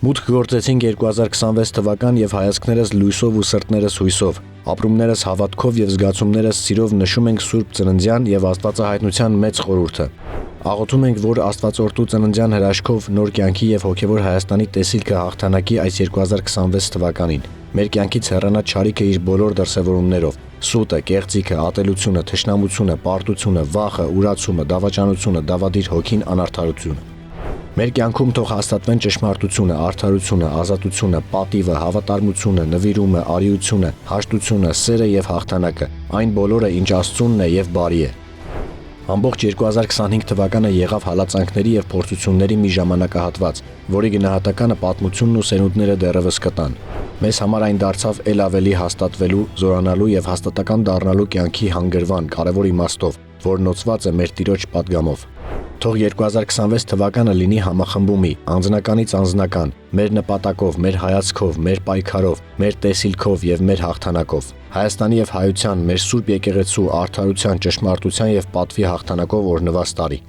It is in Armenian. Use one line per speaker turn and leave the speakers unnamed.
Մուտք գործեցինք 2026 թվական եւ հայացքներս լույսով ու սրտներս հույսով, ապրումներս հավատքով եւ զգացումներս սիրով նշում ենք Սուրբ Ծննդյան եւ Աստվածահայտնության մեծ խորհուրդը։ Աղոթում ենք, որ Աստվածորդու ծննդյան հրաշքով նոր կյանքի եւ հոգեվոր Հայաստանի տեսիլքը հաղթանակի այս 2026 թվականին։ Մեր կյանքից հեռանա չարիքը իր բոլոր դրսևորումներով՝ սուտը, կեղծիքը, ատելությունը, թշնամությունը, պարտությունը, վախը, ուրացումը, դավաճանությունը, դավադիր հոգին, անարդարությունը։ Մեր կյանքում թող հաստատվեն ճշմարտությունը, արդարությունը, ազատությունը, պատիվը, հավատարմությունը, նվիրումը, արիությունը, հաշտությունը, սերը եւ հաղթանակը, այն բոլորը, ինչ Աստծունն է եւ բարի է։ Ամբողջ 2025 թվականը եղավ հալածանքների եւ փորձությունների մի ժամանակահատված, որի գնահատականը պատմությունն ու սերունդները դեռևս կտան։ Մեզ համար այն դարձավ ել ավելի հաստատվելու, զորանալու եւ հաստատական դառնալու կյանքի հանգրվան կարևոր իմաստով, որն օծված է մեր Տիրոջ պատգամով։ Թող 2026 թվականը լինի համախմբումի, անձնականից անձնական, մեր նպատակով, մեր հայացքով, մեր պայքարով, մեր տեսիլքով եւ մեր հաղթանակով։ Հայաստանի եւ հայության, մեր Սուրբ Եկեղեցու, արդարության, ճշմարտության եւ պատվի հաղթանակով օրհնված տարի։